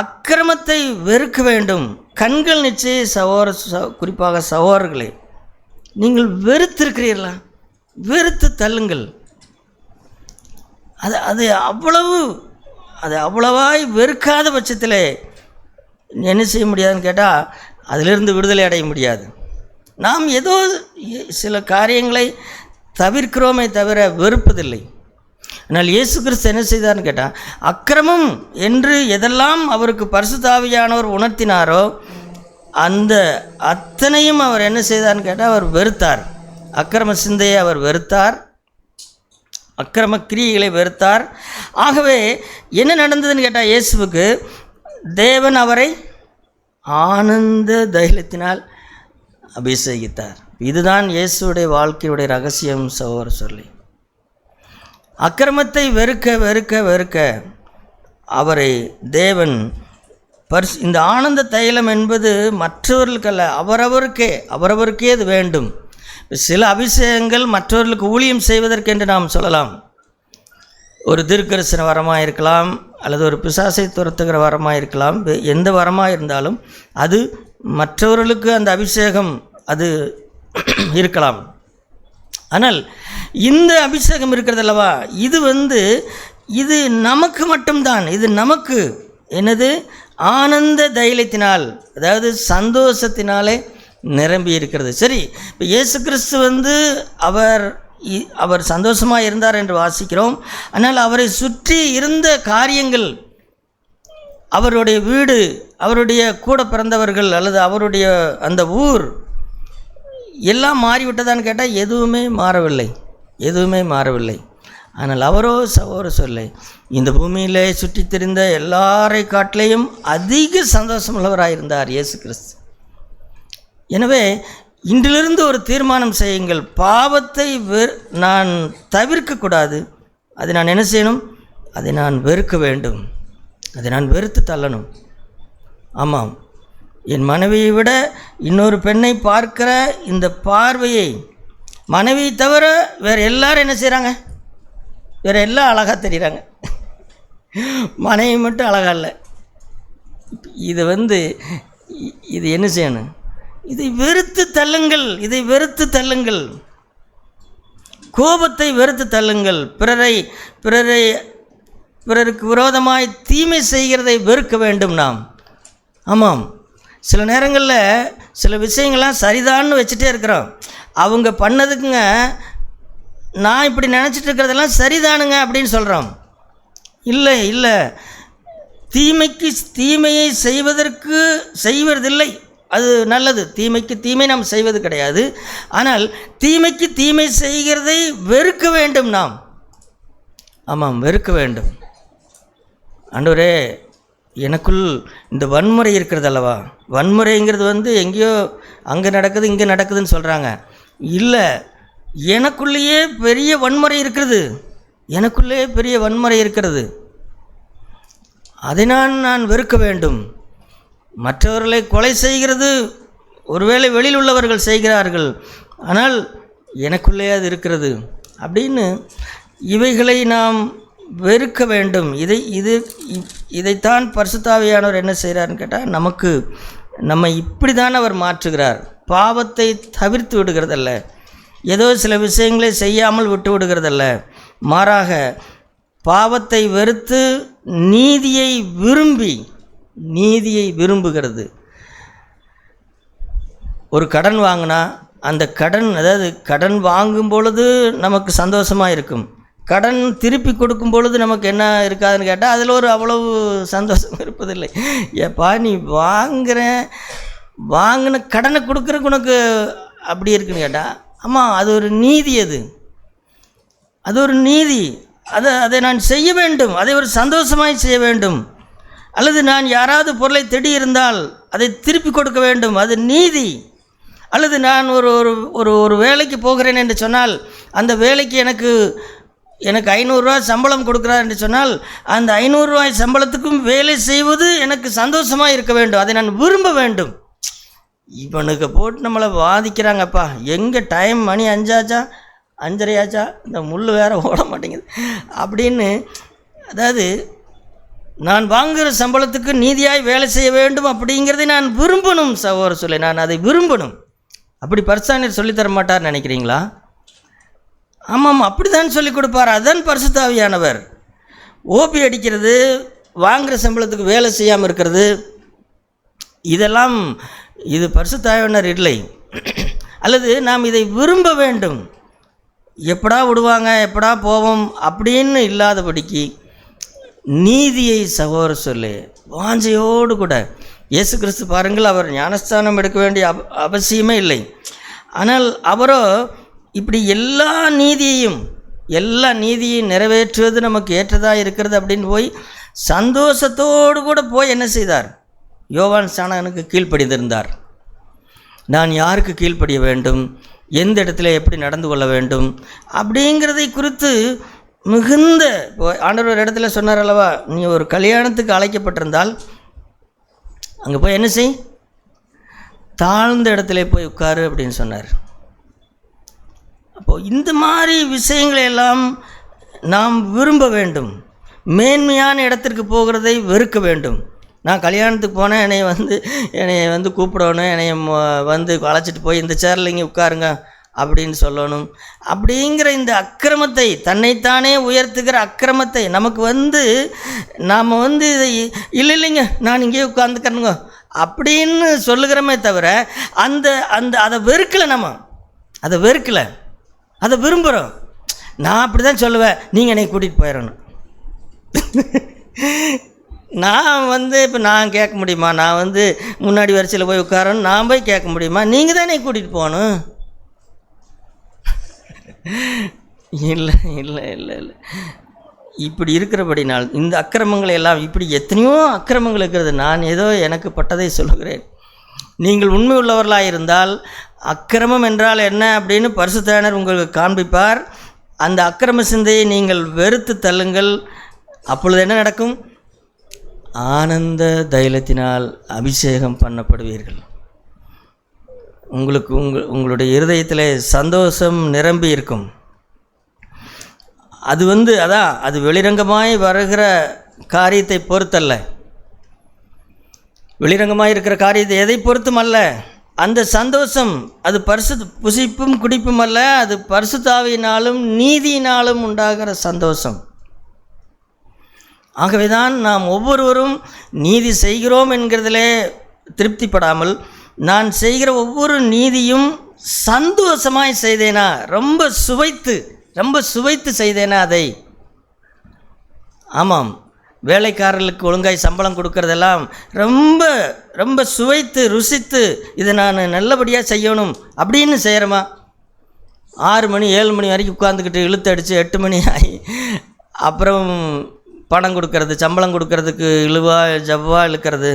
அக்கிரமத்தை வெறுக்க வேண்டும். கண்கள் நிச்சய குறிப்பாக சகோதரர்களே, நீங்கள் வெறுத்திருக்கிறீர்களா? வெறுத்து தள்ளுங்கள். அது அவ்வளவாய் வெறுக்காத பட்சத்தில் என்ன செய்ய முடியாதுன்னு கேட்டால், அதிலிருந்து விடுதலை அடைய முடியாது. நாம் ஏதோ சில காரியங்களை தவிர்க்கிறோமே தவிர வெறுப்பதில்லை. ஆனால் இயேசு கிறிஸ்து என்ன செய்தார்னு கேட்டால், அக்கிரமம் என்று எதெல்லாம் அவருக்கு பரிசுத்த ஆவியானவர் உணர்த்தினாரோ அந்த அத்தனையும் அவர் என்ன செய்தார்னு கேட்டால் அவர் வெறுத்தார். அக்கிரம சிந்தையை அவர் வெறுத்தார், அக்கிரம கிரியைகளை வெறுத்தார். ஆகவே என்ன நடந்ததுன்னு கேட்டால், இயேசுவுக்கு தேவன் அவரை ஆனந்த தைலத்தினால் அபிஷேகித்தார். இதுதான் இயேசுடைய வாழ்க்கையுடைய ரகசியம் சொல்லி. அக்கிரமத்தை வெறுக்க வெறுக்க வெறுக்க அவரை தேவன் இந்த ஆனந்த தைலம் என்பது மற்றவர்களுக்கல்ல, அவரவருக்கே அது வேண்டும். சில அபிஷேகங்கள் மற்றவர்களுக்கு ஊழியம் செய்வதற்கென்று நாம் சொல்லலாம். ஒரு தீர்க்கதரிசன வரமாக இருக்கலாம், அல்லது ஒரு பிசாசை துரத்துகிற வரமாக இருக்கலாம். எந்த வரமாக இருந்தாலும் அது மற்றவர்களுக்கு அந்த அபிஷேகம் அது இருக்கலாம். ஆனால் இந்த அபிஷேகம் இருக்கிறதல்லவா, இது நமக்கு மட்டும்தான். இது நமக்கு என்னது? ஆனந்த தைலத்தினால், அதாவது சந்தோஷத்தினாலே நிரம்பி இருக்கிறது. சரி, இப்போ இயேசு கிறிஸ்து அவர் சந்தோஷமாக இருந்தார் என்று வாசிக்கிறோம். ஆனால் அவரை சுற்றி இருந்த காரியங்கள் அவருடைய வீடு, அவருடைய கூட பிறந்தவர்கள் அல்லது அவருடைய அந்த ஊர் எல்லாம் மாறிவிட்டதான்னு கேட்டால் எதுவுமே மாறவில்லை, எதுவுமே மாறவில்லை. ஆனால் அவரோ சகோதர சொல்லை இந்த பூமியிலே சுற்றி திரிந்த எல்லாரை காட்டிலையும் அதிக சந்தோஷமுள்ளவராயிருந்தார் இயேசு கிறிஸ்து. எனவே இன்றிலிருந்து ஒரு தீர்மானம் செய்யுங்கள், பாவத்தை நான் தவிர்க்கக்கூடாது. அதை நான் என்ன செய்யணும்? அதை நான் வெறுக்க வேண்டும், அதை நான் வெறுத்து தள்ளணும். ஆமாம், என் மனைவியை விட இன்னொரு பெண்ணை பார்க்கிற இந்த பார்வையை, மனைவியை தவிர வேறு எல்லாரும் என்ன செய்கிறாங்க? வேறு எல்லாம் அழகாக தெரிகிறாங்க, மனைவி மட்டும் அழகாக இல்லை. இது என்ன செய்யணும்? இதை வெறுத்து தள்ளுங்கள், இதை வெறுத்து தள்ளுங்கள். கோபத்தை வெறுத்து தள்ளுங்கள். பிறருக்கு விரோதமாய் தீமை செய்கிறதை வெறுக்க வேண்டும் நாம். ஆமாம், சில நேரங்களில் சில விஷயங்கள்லாம் சரிதான்னு வச்சுட்டே இருக்கிறோம். அவங்க பண்ணதுக்குங்க நான் இப்படி நினச்சிட்டு இருக்கிறதெல்லாம் சரிதானுங்க அப்படின்னு சொல்கிறோம். இல்லை, தீமைக்கு தீமையை செய்வதில்லை, அது நல்லது. தீமைக்கு தீமை நாம் செய்வது கிடையாது. ஆனால் தீமைக்கு தீமை செய்கிறதை வெறுக்க வேண்டும் நாம். ஆமாம், வெறுக்க வேண்டும். ஆண்டவரே, எனக்குள் இந்த வன்முறை இருக்கிறது அல்லவா? வன்முறைங்கிறது எங்கேயோ அங்கே நடக்குது இங்கே நடக்குதுன்னு சொல்கிறாங்க. இல்லை, எனக்குள்ளேயே பெரிய வன்முறை இருக்கிறது, எனக்குள்ளேயே பெரிய வன்முறை இருக்கிறது. அதை நான் வெறுக்க வேண்டும். மற்றவர்களை கொலை செய்கிறது ஒருவேளை வெளியில் உள்ளவர்கள் செய்கிறார்கள், ஆனால் எனக்குள்ளே அது இருக்கிறது அப்படின்னு இவைகளை நாம் வெறுக்க வேண்டும். இதைத்தான் பரிசுத்த ஆவியானவர் என்ன செய்கிறார்னு கேட்டால், நம்மை இப்படி தான் அவர் மாற்றுகிறார். பாவத்தை தவிர்த்து விடுகிறதல்ல, ஏதோ சில விஷயங்களை செய்யாமல் விட்டு விடுகிறதல்ல, மாறாக பாவத்தை வெறுத்து நீதியை விரும்புகிறது. ஒரு கடன் வாங்கினா அந்த கடன் வாங்கும் பொழுது நமக்கு சந்தோஷமாக இருக்கும். கடன் திருப்பி கொடுக்கும் பொழுது நமக்கு என்ன இருக்காதுன்னு கேட்டால் அதில் அவ்வளவு சந்தோஷம் இருப்பதில்லை. ஏப்பா, நீ வாங்கின கடனை கொடுக்குறக்கு உனக்கு அப்படி இருக்குன்னு கேட்டால், ஆமாம், அது ஒரு நீதி. அது ஒரு நீதி. அதை நான் செய்ய வேண்டும், அதை ஒரு சந்தோஷமாய் செய்ய வேண்டும். அல்லது நான் யாராவது பொருளை தேடி இருந்தால் அதை திருப்பி கொடுக்க வேண்டும், அது நீதி. அல்லது நான் ஒரு வேலைக்கு போகிறேன் என்று சொன்னால், அந்த வேலைக்கு எனக்கு 500 ரூபா சம்பளம் கொடுக்குறார் என்று சொன்னால், அந்த 500 ரூபாய் சம்பளத்துக்கும் வேலை செய்வது எனக்கு சந்தோஷமாக இருக்க வேண்டும், அதை நான் விரும்ப வேண்டும். இவனுக்கு போட்டு நம்மளை வாதிக்கிறாங்கப்பா, எங்கே டைம் மணி 5 ஆச்சா 5:30 ஆச்சா, இந்த முள் வேறு ஓட மாட்டேங்குது அப்படின்னு. அதாவது நான் வாங்குகிற சம்பளத்துக்கு நீதியாய் வேலை செய்ய வேண்டும் அப்படிங்கிறதை நான் விரும்பணும். சகோதர சொல்ல நான் அதை விரும்பணும். அப்படி பரிசுத்தர் சொல்லித்தர மாட்டார்னு நினைக்கிறீங்களா? ஆமாம், அப்படி தான் சொல்லிக் கொடுப்பார். அதுதான் பரிசுத்த ஆவியானவர். ஓபி அடிக்கிறது, வாங்குகிற சம்பளத்துக்கு வேலை செய்யாமல் இருக்கிறது, இதெல்லாம் இது பரிசுத்த ஆவியானவர் இல்லை. அல்லது நாம் இதை விரும்ப வேண்டும். எப்படா விடுவாங்க, எப்படா போவோம் அப்படின்னு இல்லாதபடிக்கு நீதியை சகோதர சொல்லு வாஞ்சையோடு கூட. இயேசு கிறிஸ்து பாருங்கள், அவர் ஞானஸ்தானம் எடுக்க வேண்டிய அவசியமே இல்லை. ஆனால் அவரோ இப்படி எல்லா நீதியையும் நிறைவேற்றுவது நமக்கு ஏற்றதாக இருக்கிறது அப்படின்னு போய் சந்தோஷத்தோடு கூட போய் என்ன செய்தார்? யோவான் ஸ்நானகனுக்கு கீழ்ப்படிந்திருந்தார். நான் யாருக்கு கீழ்ப்படிய வேண்டும், எந்த இடத்துல எப்படி நடந்து கொள்ள வேண்டும் அப்படிங்கிறதை குறித்து மிகுந்த ஆண்டவர் ஒரு இடத்துல சொன்னார் அல்லவா, நீ ஒரு கல்யாணத்துக்கு அழைக்கப்பட்டிருந்தால் அங்கே போய் என்ன செய், தாழ்ந்த இடத்துல போய் உட்காரு அப்படின்னு சொன்னார். அப்போது இந்த மாதிரி விஷயங்களை எல்லாம் நாம் விரும்ப வேண்டும். மேன்மையான இடத்திற்கு போகிறதை வெறுக்க வேண்டும். நான் கல்யாணத்துக்கு போனேன், என்னை வந்து கூப்பிடணும், என்னை வந்து அழைச்சிட்டு போய் இந்த சேரில் இங்கே உட்காருங்க அப்படின்னு சொல்லணும். அப்படிங்கிற இந்த அக்கிரமத்தை, தன்னைத்தானே உயர்த்துகிற அக்கிரமத்தை நமக்கு நாம் இதை இல்லைங்க நான் இங்கேயே உட்காந்துக்கிறனுங்க அப்படின்னு சொல்லுகிறோமே தவிர அதை வெறுக்கலை. அதை வெறுக்கலை, அதை விரும்புகிறோம். நான் அப்படி தான் சொல்லுவேன், நீங்கள் என்னை கூட்டிகிட்டு போயிடணும். நான் இப்போ நான் கேட்க முடியுமா? நான் முன்னாடி வரிசையில் போய் உட்காரணும், நான் போய் கேட்க முடியுமா? நீங்கள் தானே கூட்டிகிட்டு போகணும். இல்லை இல்லை இல்லை இல்லை இப்படி இருக்கிறபடினால் இந்த அக்கிரமங்களை எல்லாம், இப்படி எத்தனையோ அக்கிரமங்கள் இருக்கிறது. நான் ஏதோ எனக்கு பட்டதை சொல்லுகிறேன். நீங்கள் உண்மை உள்ளவர்களாக இருந்தால் அக்கிரமம் என்றால் என்ன அப்படின்னு பரிசுத்தர் உங்களுக்கு காண்பிப்பார். அந்த அக்கிரம சிந்தையை நீங்கள் வெறுத்து தள்ளுங்கள். அப்பொழுது என்ன நடக்கும்? ஆனந்த தைலத்தினால் அபிஷேகம் பண்ணப்படுவீர்கள். உங்களுக்கு உங்களுடைய இருதயத்தில் சந்தோஷம் நிரம்பி இருக்கும். அது அது வெளிரங்கமாய் வருகிற காரியத்தை பொறுத்தல்ல, வெளிரங்கமாய் இருக்கிற காரியத்தை எதை பொறுத்தும் அல்ல. அந்த சந்தோஷம் அது புசிப்பும் குடிப்பும் அல்ல, அது பரிசுத்தாவியினாலும் நீதியினாலும் உண்டாகிற சந்தோஷம். ஆகவேதான் நாம் ஒவ்வொருவரும் நீதி செய்கிறோம் என்கிறதிலே திருப்திப்படாமல், நான் செய்கிற ஒவ்வொரு நீதியும் சந்தோஷமாய் செய்தேனா, ரொம்ப சுவைத்து செய்தேனா அதை. ஆமாம், வேலைக்காரர்களுக்கு ஒழுங்காய் சம்பளம் கொடுக்கறதெல்லாம் ரொம்ப ரொம்ப சுவைத்து ருசித்து இதை நான் நல்லபடியாக செய்யணும் அப்படின்னு செய்கிறோமா? 6 மணி 7 மணி வரைக்கும் உட்காந்துக்கிட்டு இழுத்து அடித்து 8 மணி ஆகி அப்புறம் பணம் கொடுக்கறது, சம்பளம் கொடுக்கறதுக்கு ஜவ்வா இழுக்கிறது.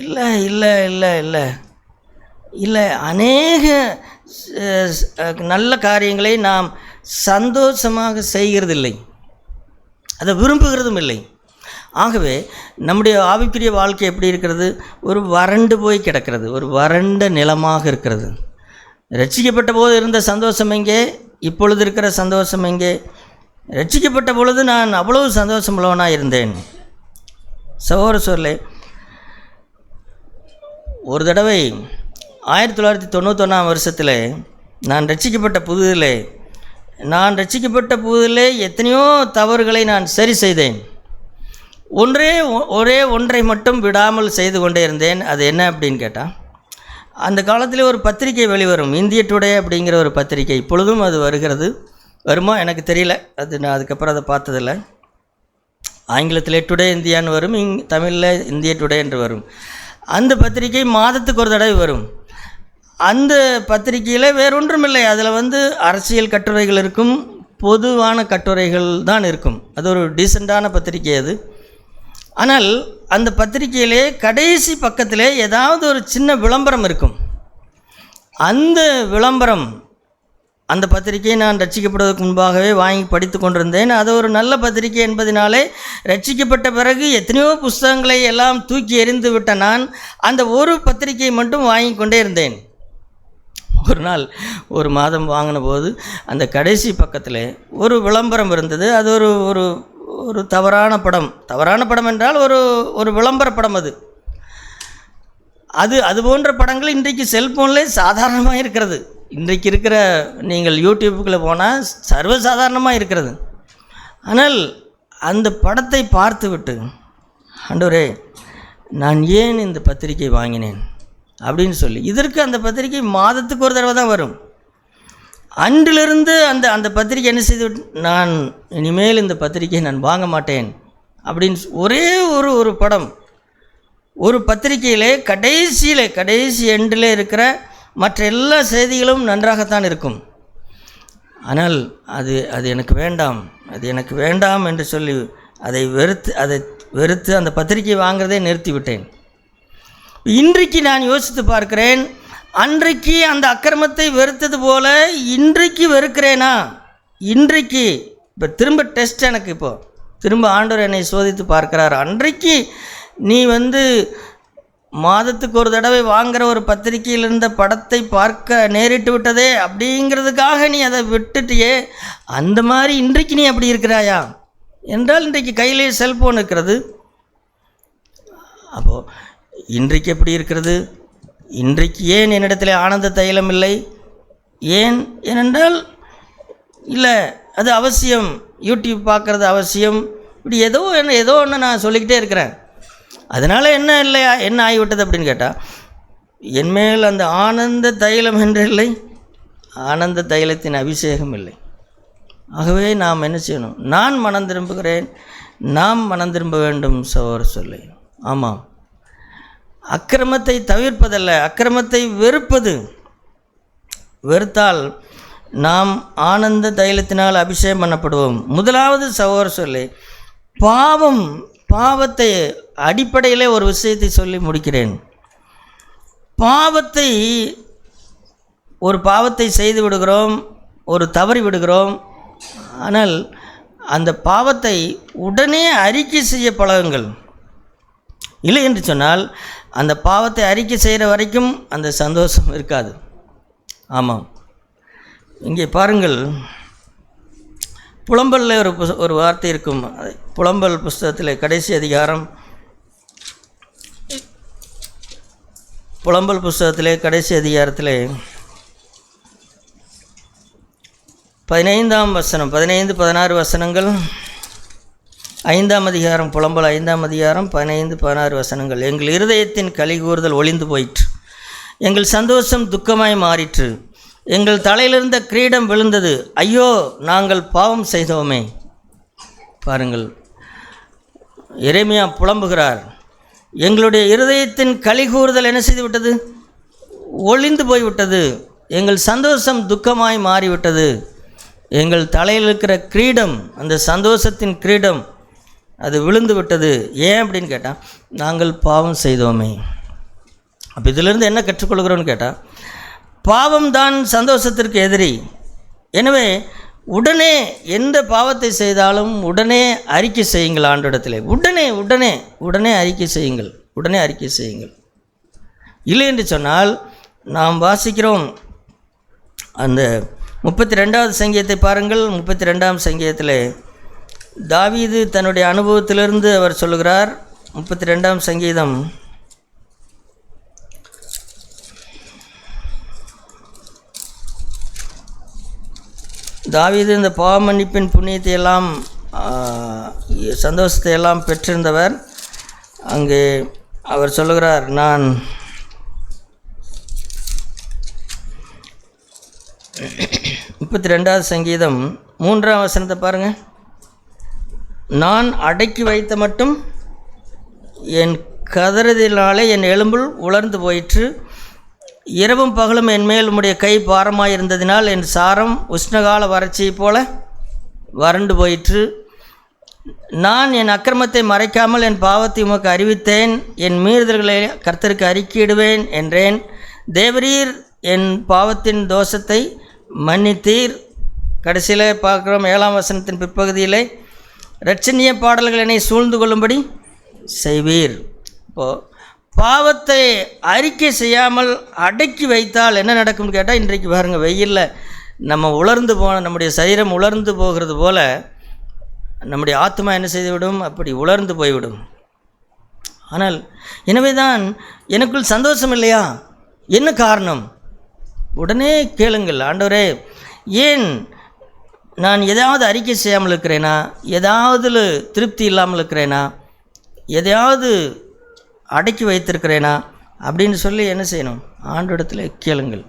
இல்லை இல்லை இல்லை இல்லை இல்லை அநேக நல்ல காரியங்களை நாம் சந்தோஷமாக செய்கிறதில்லை, அதை விரும்புகிறதும் இல்லை. ஆகவே நம்முடைய ஆவிக்குரிய வாழ்க்கை எப்படி இருக்கிறது? ஒரு வறண்டு போய் கிடக்கிறது, ஒரு வறண்ட நிலமாக இருக்கிறது. ரட்சிக்கப்பட்ட போது இருந்த சந்தோஷம் எங்கே? இப்பொழுது இருக்கிற சந்தோஷம் எங்கே? ரட்சிக்கப்பட்ட பொழுது நான் அவ்வளவு சந்தோஷமுள்ளவனாக இருந்தேன். சகோதரர்களே, ஒரு தடவை 1991 வருஷத்தில் நான் ரட்சிக்கப்பட்ட புதிதிலே எத்தனையோ தவறுகளை நான் சரி செய்தேன். ஒரே ஒன்றை மட்டும் விடாமல் செய்து கொண்டே இருந்தேன். அது என்ன அப்படின்னு கேட்டால், அந்த காலத்தில் ஒரு பத்திரிகை வெளிவரும், இந்திய டுடே அப்படிங்கிற ஒரு பத்திரிகை. இப்பொழுதும் அது வருமா எனக்கு தெரியல, நான் அதுக்கப்புறம் அதை பார்த்ததில்லை. ஆங்கிலத்தில் டுடே இந்தியான்னு வரும், தமிழில் இந்திய டுடே என்று வரும். அந்த பத்திரிகை மாதத்துக்கு ஒரு தடவை வரும். அந்த பத்திரிகையில் வேறொன்றும் இல்லை, அதில் அரசியல் கட்டுரைகள் இருக்கும், பொதுவான கட்டுரைகள் தான் இருக்கும். அது ஒரு டீசெண்டான பத்திரிகை அது. ஆனால் அந்த பத்திரிகையிலே கடைசி பக்கத்திலே ஏதாவது ஒரு சின்ன விளம்பரம் இருக்கும். அந்த விளம்பரம், அந்த பத்திரிகையை நான் ரட்சிக்கப்படுவதற்கு முன்பாகவே வாங்கி படித்து கொண்டிருந்தேன். அது ஒரு நல்ல பத்திரிகை என்பதனாலே ரட்சிக்கப்பட்ட பிறகு எத்தனையோ புஸ்தகங்களை எல்லாம் தூக்கி எறிந்து விட்ட நான் அந்த ஒரு பத்திரிகையை மட்டும் வாங்கி கொண்டே இருந்தேன். ஒரு நாள் ஒரு மாதம் வாங்கின போது அந்த கடைசி பக்கத்தில் ஒரு விளம்பரம் இருந்தது. அது ஒரு தவறான படம் என்றால் ஒரு விளம்பர படம். அது போன்ற படங்கள் இன்றைக்கு செல்ஃபோன்லேயே சாதாரணமாக இருக்கிறது. இன்றைக்கு இருக்கிற நீங்கள் யூடியூப்புக்குள்ளே போனால் சர்வசாதாரணமாக இருக்கிறது. ஆனால் அந்த படத்தை பார்த்துவிட்டு, ஆண்டவரே நான் ஏன் இந்த பத்திரிகை வாங்கினேன் அப்படின்னு சொல்லி, இதற்கு அந்த பத்திரிகை மாதத்துக்கு ஒரு தடவை தான் வரும். அன்றிலிருந்து அந்த பத்திரிகை என்ன செய்து, நான் இனிமேல் இந்த பத்திரிகையை நான் வாங்க மாட்டேன் அப்படின்னு ஒரே ஒரு படம், ஒரு பத்திரிகையிலே கடைசி எண்டில் இருக்கிற மற்ற எல்லா செய்திகளும் நன்றாகத்தான் இருக்கும். ஆனால் அது எனக்கு வேண்டாம் என்று சொல்லி அதை வெறுத்து அந்த பத்திரிகை வாங்கிறதே நிறுத்திவிட்டேன். இன்றைக்கு நான் யோசித்து பார்க்கிறேன், அன்றைக்கு அந்த அக்கிரமத்தை வெறுத்தது போல இன்றைக்கு வெறுக்கிறேனா? இன்றைக்கு இப்போ திரும்ப டெஸ்ட், எனக்கு இப்போது திரும்ப ஆண்டவர் என்னை சோதித்து பார்க்கிறார். அன்றைக்கு நீ மாதத்துக்கு ஒரு தடவை வாங்குகிற ஒரு பத்திரிகையில் இருந்த படத்தை பார்க்க நேரிட்டு விட்டதே அப்படிங்கிறதுக்காக நீ அதை விட்டுட்டியே, அந்த மாதிரி இன்றைக்கு நீ அப்படி இருக்கிறாயா என்றால், இன்றைக்கு கையிலே செல்ஃபோன் இருக்கிறது. அப்போது இன்றைக்கு எப்படி இருக்கிறது? இன்றைக்கு ஏன் என்னிடத்தில் ஆனந்த தைலம் இல்லை? ஏனென்றால் இல்லை, அது அவசியம், யூடியூப் பார்க்குறது அவசியம், இப்படி ஏதோ ஒன்று நான் சொல்லிக்கிட்டே இருக்கிறேன். அதனால் என்ன ஆகிவிட்டது அப்படின்னு கேட்டால், என்மேல் அந்த ஆனந்த தைலம் என்று இல்லை, ஆனந்த தைலத்தின் அபிஷேகம் இல்லை. ஆகவே நாம் என்ன செய்யணும்? நான் மனம் திரும்புகிறேன், நாம் மனம் திரும்ப வேண்டும் சகோதர சொல்லி. ஆமாம், அக்கிரமத்தை தவிர்ப்பதல்ல, அக்கிரமத்தை வெறுப்பது. வெறுத்தால் நாம் ஆனந்த தைலத்தினால் அபிஷேகம் பண்ணப்படுவோம். முதலாவது சகோதர சொல்லி பாவத்தை அடிப்படையிலே ஒரு விஷயத்தை சொல்லி முடிக்கிறேன். ஒரு பாவத்தை செய்து விடுகிறோம், ஒரு தவறி விடுகிறோம். ஆனால் அந்த பாவத்தை உடனே அறிக்கை செய்ய பழகுங்கள். இல்லை என்று சொன்னால் அந்த பாவத்தை அறிக்கை செய்கிற வரைக்கும் அந்த சந்தோஷம் இருக்காது. ஆமாம், இங்கே பாருங்கள், புலம்பலில் ஒரு வார்த்தை இருக்கும். புலம்பல் புஸ்தகத்தில் கடைசி அதிகாரம், புலம்பல் புஸ்தகத்திலே கடைசி அதிகாரத்திலே 15ஆம் வசனம், 15-16 வசனங்கள், 5ஆம் அதிகாரம், புலம்பல் 5ஆம் அதிகாரம் 15-16 வசனங்கள். எங்கள் இருதயத்தின் கலிகூறுதல் ஒளிந்து போயிற்று, எங்கள் சந்தோஷம் துக்கமாய் மாறிற்று, எங்கள் தலையிலிருந்த கிரீடம் விழுந்தது, ஐயோ நாங்கள் பாவம் செய்தோமே. பாருங்கள், எரேமியா புலம்புகிறார். எங்களுடைய இருதயத்தின் கலிகூறுதல் என்ன செய்து விட்டது? ஒளிந்து போய்விட்டது. எங்கள் சந்தோஷம் துக்கமாய் மாறிவிட்டது. எங்கள் தலையில் இருக்கிற கிரீடம், அந்த சந்தோஷத்தின் கிரீடம், அது விழுந்து விட்டது. ஏன் அப்படின்னு கேட்டால், நாங்கள் பாவம் செய்தோமே. அப்போ இதிலிருந்து என்ன கற்றுக்கொள்கிறோன்னு கேட்டால், பாவம்தான் சந்தோஷத்திற்கு எதிரி. எனவே உடனே எந்த பாவத்தை செய்தாலும் உடனே அறிக்கை செய்யுங்கள் ஆண்டவரிடத்தில். உடனே அறிக்கை செய்யுங்கள். இல்லை என்று சொன்னால், நாம் வாசிக்கிறோம் அந்த 32வது சங்கீதத்தை பாருங்கள். 32ஆம் சங்கீதத்தில் தாவீது தன்னுடைய அனுபவத்திலிருந்து அவர் சொல்லுகிறார். 32ஆம் சங்கீதம் தாவீது இந்த பாவ மன்னிப்பின் புண்ணியத்தை எல்லாம் சந்தோஷத்தை எல்லாம் பெற்றிருந்தவர். அங்கே அவர் சொல்லுகிறார், நான் 32வது சங்கீதம் 3ஆம் வசனத்தை பாருங்கள். நான் அடக்கி வைத்த மட்டும் என் கதறதினாலே என் எலும்புள் உலர்ந்து போயிற்று, இரவும் பகலும் என் மேல் உம்முடைய கை பாரமாக இருந்ததினால் என் சாரம் உஷ்ணகால வறட்சியைப் போல வறண்டு போயிற்று. நான் என் அக்கிரமத்தை மறைக்காமல் என் பாவத்தை உமக்கு அறிவித்தேன், என் மீறுதல்களை கர்த்தருக்கு அறிக்கையிடுவேன் என்றேன். தேவரீர் என் பாவத்தின் தோஷத்தை மன்னித்தீர். கடைசியில் பார்க்குறோம் 7ஆம் வசனத்தின் பிற்பகுதியில், இரட்சணிய பாடல்கள் என்னை சூழ்ந்து கொள்ளும்படி செய்வீர். இப்போது பாவத்தை அறிக்கை செய்யாமல் அடக்கி வைத்தால் என்ன நடக்கும்னு கேட்டால், இன்றைக்கு பாருங்கள், வெயிலில் நம்ம உலர்ந்து நம்முடைய சரீரம் உலர்ந்து போகிறது போல் நம்முடைய ஆத்மா என்ன செய்துவிடும்? அப்படி உலர்ந்து போய்விடும். ஆனால் எனவே தான் எனக்குள் சந்தோஷம் இல்லையா? என்ன காரணம்? உடனே கேளுங்கள், ஆண்டவரே, ஏன் நான் எதாவது அறிக்கை செய்யாமல் இருக்கிறேனா? ஏதாவது திருப்தி இல்லாமல் இருக்கிறேனா? எதையாவது அடக்கி வைத்திருக்கிறேனா அப்படின்னு சொல்லி என்ன செய்யணும்? ஆண்டவரிடத்தில் கேளுங்கள்.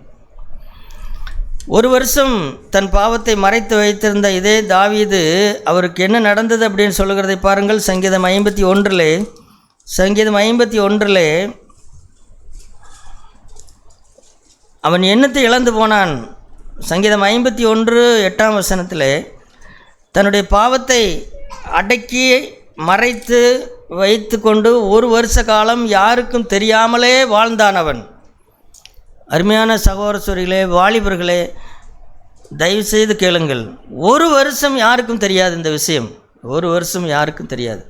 1 வருஷம் தன் பாவத்தை மறைத்து வைத்திருந்த இதே தாவீது, அவருக்கு என்ன நடந்தது அப்படின்னு சொல்லுகிறதை பாருங்கள். சங்கீதம் 51 அவன் எண்ணத்தை இழந்து போனான். சங்கீதம் 51 8ஆம் வசனத்தில் தன்னுடைய பாவத்தை அடக்கி மறைத்து வைத்து கொண்டு 1 வருஷ காலம் யாருக்கும் தெரியாமலே வாழ்ந்தான் அவன். அருமையான சகோதரர்களே, வாலிபர்களே, தயவுசெய்து கேளுங்கள். 1 வருஷம் யாருக்கும் தெரியாது இந்த விஷயம். 1 வருஷம் யாருக்கும் தெரியாது.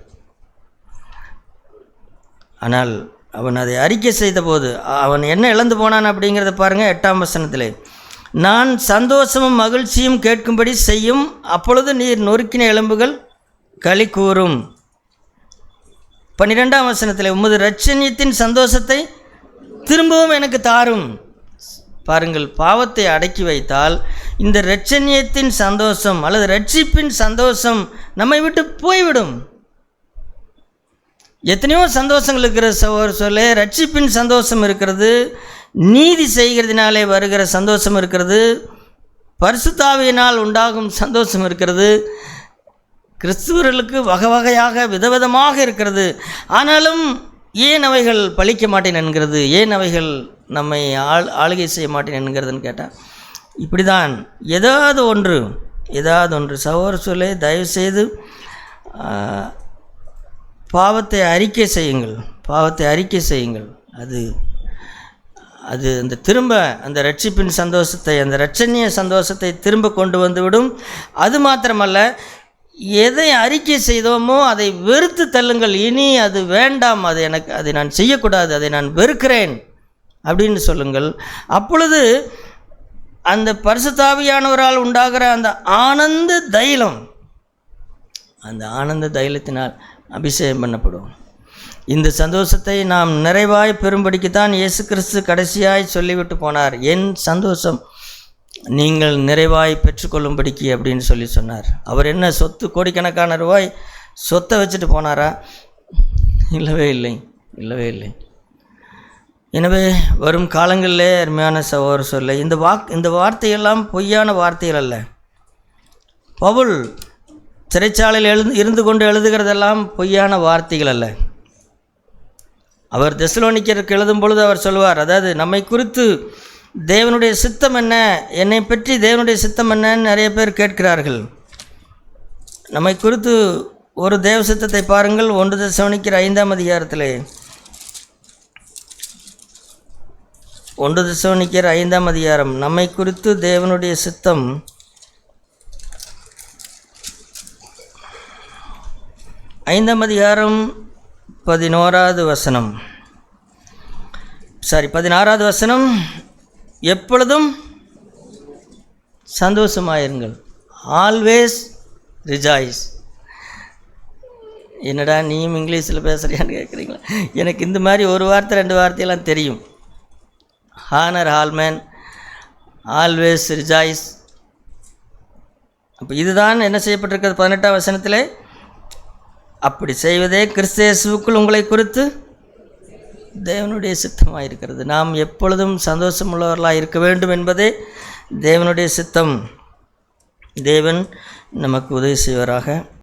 ஆனால் அவன் அதை அறிக்கை செய்த போது அவன் என்ன இழந்து போனான் அப்படிங்கிறத பாருங்கள். 8ஆம் வசனத்தில், நான் சந்தோஷமும் மகிழ்ச்சியும் கேட்கும்படி செய்யும், அப்பொழுது நீர் நொறுக்கின எலும்புகள் களி கூறும். 12ஆம் வசனத்தில், உமது இரட்சணியத்தின் சந்தோஷத்தை திரும்பவும் எனக்கு தாரும். பாருங்கள், பாவத்தை அடக்கி வைத்தால் இந்த இரட்சணியத்தின் சந்தோஷம் அல்லது ரட்சிப்பின் சந்தோஷம் நம்மை விட்டு போய்விடும். எத்தனையோ சந்தோஷங்கள் இருக்கிற சொல்ல, ரட்சிப்பின் சந்தோஷம் இருக்கிறது, நீதி செய்கிறதுனாலே வருகிற சந்தோஷம் இருக்கிறது, பரிசுத்த ஆவியினால் உண்டாகும் சந்தோஷம் இருக்கிறது, கிறிஸ்துவர்களுக்கு வகை வகையாக விதவிதமாக இருக்கிறது. ஆனாலும் ஏன் அவைகள் பலிக்க மாட்டேன் என்கிறது, ஏன் அவைகள் நம்மை ஆளுகை செய்ய மாட்டேன் என்கிறதுன்னு கேட்டால், இப்படி தான் ஏதாவது ஒன்று சகோதரர்களே, தயவுசெய்து பாவத்தை அறிக்கை செய்யுங்கள். அது அந்த ரட்சிப்பின் சந்தோஷத்தை, அந்த இரட்சணிய சந்தோஷத்தை திரும்ப கொண்டு வந்துவிடும். அது மாத்திரமல்ல, எதை அறிக்கை செய்தோமோ அதை வெறுத்து தள்ளுங்கள். இனி அது வேண்டாம், அதை நான் செய்யக்கூடாது, அதை நான் வெறுக்கிறேன் அப்படின்னு சொல்லுங்கள். அப்பொழுது அந்த பரிசுத்த ஆவியானவரால் உண்டாகிற அந்த ஆனந்த தைலத்தினால் அபிஷேகம் பண்ணப்படும். இந்த சந்தோஷத்தை நாம் நிறைவாய் பெறும்படிக்குத்தான் இயேசு கிறிஸ்து கடைசியாய் சொல்லிவிட்டு போனார். என் சந்தோஷம் நீங்கள் நிறைவாய் பெற்றுக்கொள்ளும்படிக்கு அப்படின்னு சொன்னார். அவர் என்ன கோடிக்கணக்கான ரூபாய் சொத்தை வச்சுட்டு போனாரா? இல்லவே இல்லை. எனவே வரும் காலங்களிலே அருமையான சகோதரர் சொல்ல, இந்த வார்த்தையெல்லாம் பொய்யான வார்த்தைகள் அல்ல. பவுல் சிறைச்சாலையில் இருந்து கொண்டு எழுதுகிறதெல்லாம் பொய்யான வார்த்தைகள் அல்ல. அவர் தெசலோனிக்கருக்கு எழுதும் பொழுது அவர் சொல்வார், அதாவது நம்மை குறித்து தேவனுடைய சித்தம் என்ன, என்னை பற்றி தேவனுடைய சித்தம் என்னன்னு நிறைய பேர் கேட்கிறார்கள். நம்மை குறித்து ஒரு தேவ சித்தத்தை பாருங்கள். 1 தெசலோனிக்கர் 5ஆம் அதிகாரத்திலே, 1 தெசலோனிக்கர் 5ஆம் அதிகாரம், நம்மை குறித்து தேவனுடைய சித்தம் 5ஆம் அதிகாரம் 16வது வசனம், எப்பொழுதும் சந்தோஷமாயிருங்கள், ஆல்வேஸ் ரிஜாய்ஸ். என்னடா நீயும் இங்கிலீஷில் பேசுகிறியான்னு கேட்குறீங்களா? எனக்கு இந்த மாதிரி ஒரு வார்த்தை 2 வார்த்தையெல்லாம் தெரியும். Honour all men, always rejoice. அப்போ இதுதான் என்ன செய்யப்பட்டிருக்கிறது 18ஆம் வசனத்தில். அப்படி செய்வதே கிறிஸ்து இயேசுவுக்குள் உங்களை குறித்து தேவனுடைய சித்தமாக இருக்கிறது. நாம் எப்பொழுதும் சந்தோஷமுள்ளவர்களாக இருக்க வேண்டும் என்பதே தேவனுடைய சித்தம். தேவன் நமக்கு உதவி செய்வாராக.